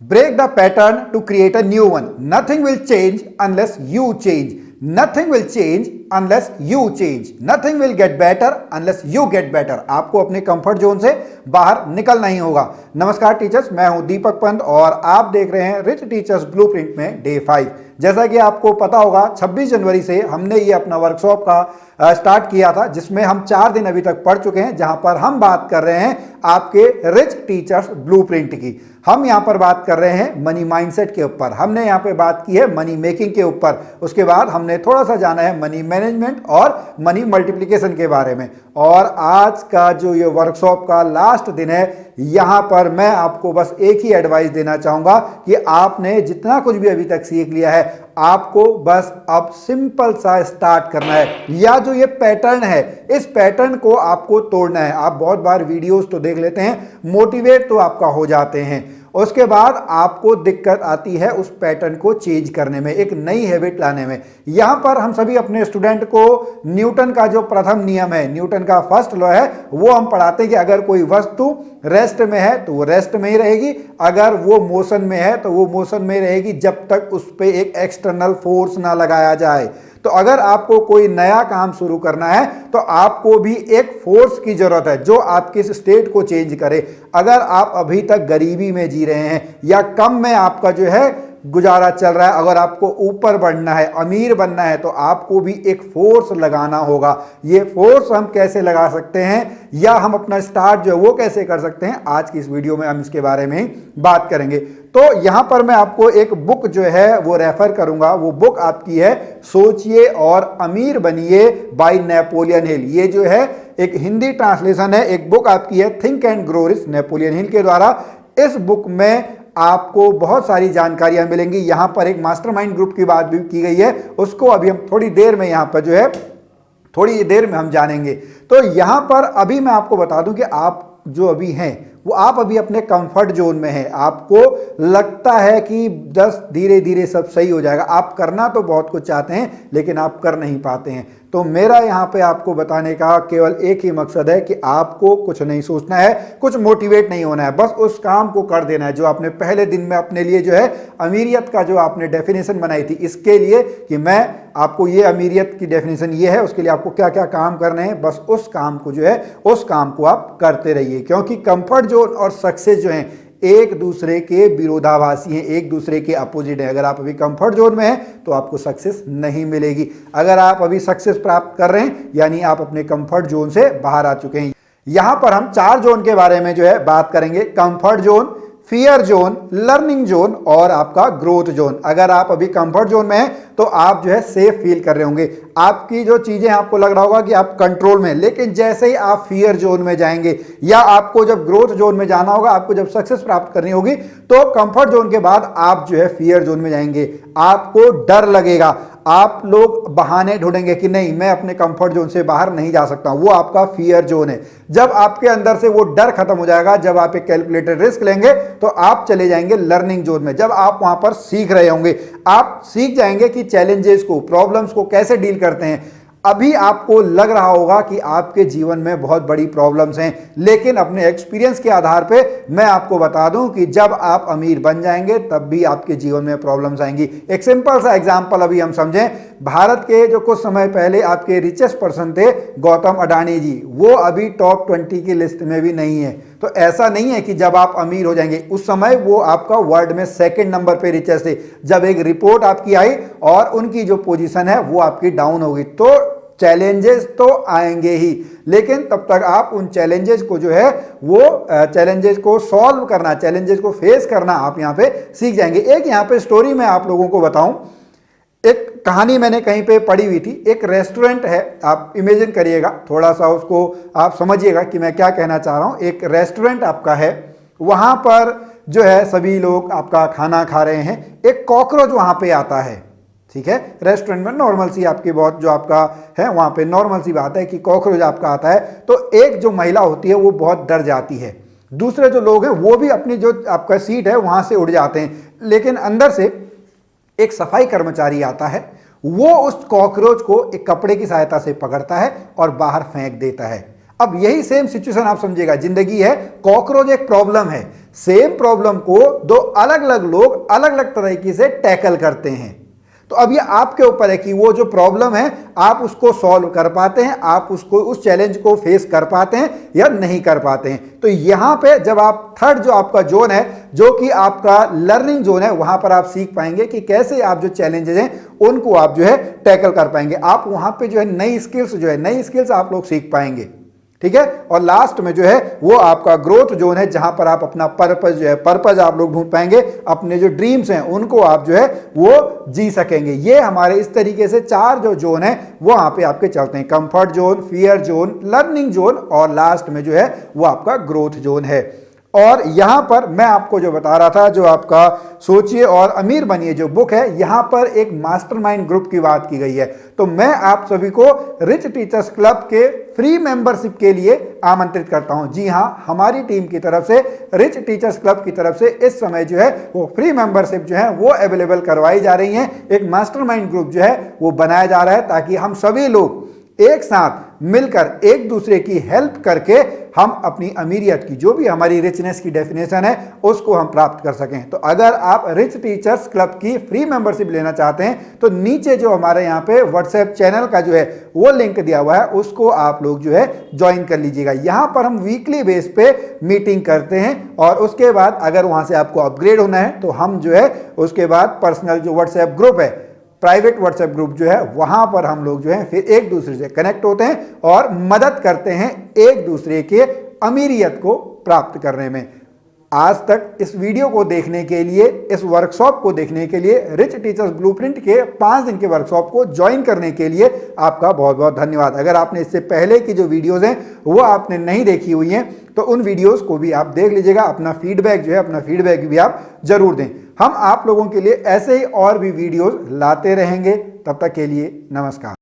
Break the pattern to create a new one. Nothing will change unless you change. Nothing will change unless you change. Nothing will get better unless you get better. आपको अपने comfort zone से बाहर निकलना ही होगा। नमस्कार teachers, मैं हूं दीपक पंत और आप देख रहे हैं रिच टीचर्स ब्लूप्रिंट में डे 5। जैसा कि आपको पता होगा 26 जनवरी से हमने ये अपना वर्कशॉप का स्टार्ट किया था, जिसमें हम 4 दिन अभी तक पढ़ चुके हैं, जहां पर हम बात कर रहे हैं आपके रिच टीचर्स ब्लूप्रिंट की। हम यहां पर बात कर रहे हैं मनी माइंडसेट के ऊपर, हमने यहां पे बात की है मनी मेकिंग के ऊपर, उसके बाद हमने थोड़ा सा जाना है मनी मैनेजमेंट और मनी मल्टीप्लिकेशन के बारे में। और आज का जो ये वर्कशॉप का लास्ट दिन है, यहां पर मैं आपको बस एक ही एडवाइस देना चाहूंगा कि आपने जितना कुछ भी अभी तक सीख लिया है, आपको बस अब सिंपल सा स्टार्ट करना है। या जो ये पैटर्न है, इस पैटर्न को आपको तोड़ना है। आप बहुत बार वीडियोस तो देख लेते हैं, मोटिवेट तो आपका हो जाते हैं, उसके बाद आपको दिक्कत आती है उस पैटर्न को चेंज करने में, एक नई हैबिट लाने में। यहां पर हम सभी अपने स्टूडेंट को न्यूटन का जो प्रथम नियम है, न्यूटन का फर्स्ट लॉ है, वो हम पढ़ाते हैं कि अगर कोई वस्तु रेस्ट में है तो वो रेस्ट में ही रहेगी, अगर वो मोशन में है तो वो मोशन में रहेगी, जब तक उस पर एक एक्सटर्नल फोर्स ना लगाया जाए। तो अगर आपको कोई नया काम शुरू करना है तो आपको भी एक फोर्स की जरूरत है जो आपके इस स्टेट को चेंज करे। अगर आप अभी तक गरीबी में जी रहे हैं या कम में आपका जो है गुजारा चल रहा है, अगर आपको ऊपर बढ़ना है, अमीर बनना है, तो आपको भी एक फोर्स लगाना होगा। ये फोर्स हम कैसे लगा सकते हैं या हम अपना स्टार्ट जो है वो कैसे कर सकते हैं, आज की इस वीडियो में हम इसके बारे में ही बात करेंगे। तो यहां पर मैं आपको एक बुक जो है वो रेफर करूंगा। वो बुक आपकी है सोचिए और अमीर बनिए बाय नेपोलियन हिल। ये जो है एक हिंदी ट्रांसलेशन है, एक बुक आपकी है think and grow rich, Napoleon Hill के द्वारा। इस बुक में आपको बहुत सारी जानकारियां मिलेंगी। यहां पर एक मास्टरमाइंड ग्रुप की बात भी की गई है, उसको अभी हम थोड़ी देर में यहां पर जो है थोड़ी देर में हम जानेंगे। तो यहां पर अभी मैं आपको बता दूं कि आप जो अभी हैं वो आप अभी अपने कंफर्ट जोन में हैं। आपको लगता है कि बस धीरे धीरे सब सही हो जाएगा, आप करना तो बहुत कुछ चाहते हैं लेकिन आप कर नहीं पाते हैं। तो मेरा यहाँ पे आपको बताने का केवल एक ही मकसद है कि आपको कुछ नहीं सोचना है, कुछ मोटिवेट नहीं होना है, बस उस काम को कर देना है जो आपने पहले दिन में अपने लिए जो है अमीरियत का जो आपने डेफिनेशन बनाई थी, इसके लिए कि मैं आपको ये अमीरियत की डेफिनेशन ये है, उसके लिए आपको क्या क्या काम करने हैं, बस उस काम को जो है उस काम को आप करते रहिए। क्योंकि कंफर्ट जोन और सक्सेस जो है एक दूसरे के विरोधाभासी हैं, एक दूसरे के अपोजिट है। अगर आप अभी कंफर्ट जोन में हैं तो आपको सक्सेस नहीं मिलेगी। अगर आप अभी सक्सेस प्राप्त कर रहे हैं यानी आप अपने कंफर्ट जोन से बाहर आ चुके हैं। यहां पर हम 4 जोन के बारे में जो है बात करेंगे, comfort zone, fear zone, learning zone और आपका ग्रोथ जोन। अगर आप अभी कंफर्ट जोन में हैं तो आप जो है सेफ फील कर रहे होंगे, आपकी जो चीजें आपको लग रहा होगा कि आप कंट्रोल में, लेकिन जैसे ही आप फियर जोन में जाएंगे या आपको जब ग्रोथ जोन में जाना होगा, आपको जब सक्सेस प्राप्त करनी होगी, तो कंफर्ट जोन के बाद आप जो है फियर जोन में जाएंगे। आपको डर लगेगा, आप लोग बहाने ढूंढेंगे कि नहीं मैं अपने कंफर्ट जोन से बाहर नहीं जा सकता, वो आपका फियर जोन है। जब आपके अंदर से वो डर खत्म हो जाएगा, जब आप एक कैलकुलेटेड रिस्क लेंगे तो आप चले जाएंगे लर्निंग जोन में। जब आप वहां पर सीख रहे होंगे, आप सीख जाएंगे कि चैलेंजेस को, प्रॉब्लम्स को कैसे डील करते हैं। अभी आपको लग रहा होगा कि आपके जीवन में बहुत बड़ी प्रॉब्लम्स हैं, लेकिन अपने एक्सपीरियंस के आधार पे मैं आपको बता दूं कि जब आप अमीर बन जाएंगे तब भी आपके जीवन में प्रॉब्लम्स आएंगी। एक सिंपल सा एग्जांपल अभी हम समझें, भारत के जो कुछ समय पहले आपके रिचेस्ट पर्सन थे गौतम अडानी जी, वो अभी टॉप 20 की लिस्ट में भी नहीं है। तो ऐसा नहीं है कि जब आप अमीर हो जाएंगे, उस समय वो आपका वर्ल्ड में 2nd नंबर पे रिचेस्ट थे। जब एक रिपोर्ट आपकी आई और उनकी जो पोजीशन है वो आपकी डाउन होगी, तो चैलेंजेस तो आएंगे ही, लेकिन तब तक आप उन चैलेंजेस को जो है वो चैलेंजेस को सॉल्व करना, चैलेंजेस को फेस करना आप यहाँ पे सीख जाएंगे। एक यहाँ पे स्टोरी मैं आप लोगों को बताऊं, एक कहानी मैंने कहीं पे पढ़ी हुई थी। एक रेस्टोरेंट है, आप इमेजिन करिएगा, थोड़ा सा उसको आप समझिएगा कि मैं क्या कहना चाह रहा हूं। एक रेस्टोरेंट आपका है, वहां पर जो है सभी लोग आपका खाना खा रहे हैं, एक कॉकरोच वहां पे आता है। ठीक है, रेस्टोरेंट में नॉर्मल सी आपकी बहुत जो आपका है वहां पे नॉर्मल सी बात है कि कॉकरोच आपका आता है, तो एक जो महिला होती है वो बहुत डर जाती है, दूसरे जो लोग हैं वो भी अपनी जो आपका सीट है वहां से उड़ जाते हैं, लेकिन अंदर से एक सफाई कर्मचारी आता है, वो उस कॉकरोच को एक कपड़े की सहायता से पकड़ता है और बाहर फेंक देता है। अब यही सेम सिचुएशन आप समझिएगा, जिंदगी है, कॉकरोच एक प्रॉब्लम है, सेम प्रॉब्लम को दो अलग अलग लोग अलग अलग तरीके से टैकल करते हैं। तो अब ये आपके ऊपर है कि वो जो प्रॉब्लम है आप उसको सॉल्व कर पाते हैं, आप उसको उस चैलेंज को फेस कर पाते हैं या नहीं कर पाते हैं। तो यहां पे जब आप थर्ड जो आपका जोन है, जो कि आपका लर्निंग जोन है, वहां पर आप सीख पाएंगे कि कैसे आप जो चैलेंजेस हैं उनको आप जो है टैकल कर पाएंगे। आप वहां पे जो है नई स्किल्स आप लोग सीख पाएंगे, ठीक है। और लास्ट में जो है वो आपका ग्रोथ जोन है, जहां पर आप अपना पर्पज आप लोग ढूंढ पाएंगे, अपने जो ड्रीम्स हैं उनको आप जो है वो जी सकेंगे। ये हमारे इस तरीके से 4 जो जोन है वो वहां पे आपके चलते हैं, comfort zone, fear zone, learning zone और लास्ट में जो है वो आपका ग्रोथ जोन है। और यहां पर मैं आपको जो बता रहा था, जो आपका सोचिए और अमीर बनिए जो बुक है, यहां पर एक मास्टरमाइंड ग्रुप की बात की गई है। तो मैं आप सभी को रिच टीचर्स क्लब के फ्री मेंबरशिप के लिए आमंत्रित करता हूं। जी हां, हमारी टीम की तरफ से, रिच टीचर्स क्लब की तरफ से इस समय जो है वो फ्री मेंबरशिप जो है वो अवेलेबल करवाई जा रही है। एक मास्टरमाइंड ग्रुप जो है वो बनाया जा रहा है ताकि हम सभी लोग एक साथ मिलकर एक दूसरे की हेल्प करके हम अपनी अमीरियत की, जो भी हमारी रिचनेस की डेफिनेशन है, उसको हम प्राप्त कर सकें। तो अगर आप रिच टीचर्स क्लब की फ्री मेंबरशिप लेना चाहते हैं तो नीचे जो हमारे यहाँ पे व्हाट्सएप चैनल का जो है वो लिंक दिया हुआ है, उसको आप लोग जो है ज्वाइन कर लीजिएगा। यहाँ पर हम वीकली बेस पे मीटिंग करते हैं और उसके बाद अगर वहाँ से आपको अपग्रेड होना है तो हम जो है उसके बाद पर्सनल जो व्हाट्सएप ग्रुप है, प्राइवेट व्हाट्सएप ग्रुप जो है, वहां पर हम लोग जो है फिर एक दूसरे से कनेक्ट होते हैं और मदद करते हैं एक दूसरे के अमीरियत को प्राप्त करने में। आज तक इस वीडियो को देखने के लिए, इस वर्कशॉप को देखने के लिए, रिच टीचर्स ब्लूप्रिंट के 5 दिन के वर्कशॉप को ज्वाइन करने के लिए आपका बहुत बहुत धन्यवाद। अगर आपने इससे पहले की जो वीडियोस हैं वो आपने नहीं देखी हुई हैं तो उन वीडियोस को भी आप देख लीजिएगा। अपना फीडबैक जो है, अपना फीडबैक भी आप जरूर दें। हम आप लोगों के लिए ऐसे ही और भी वीडियोस लाते रहेंगे। तब तक के लिए नमस्कार।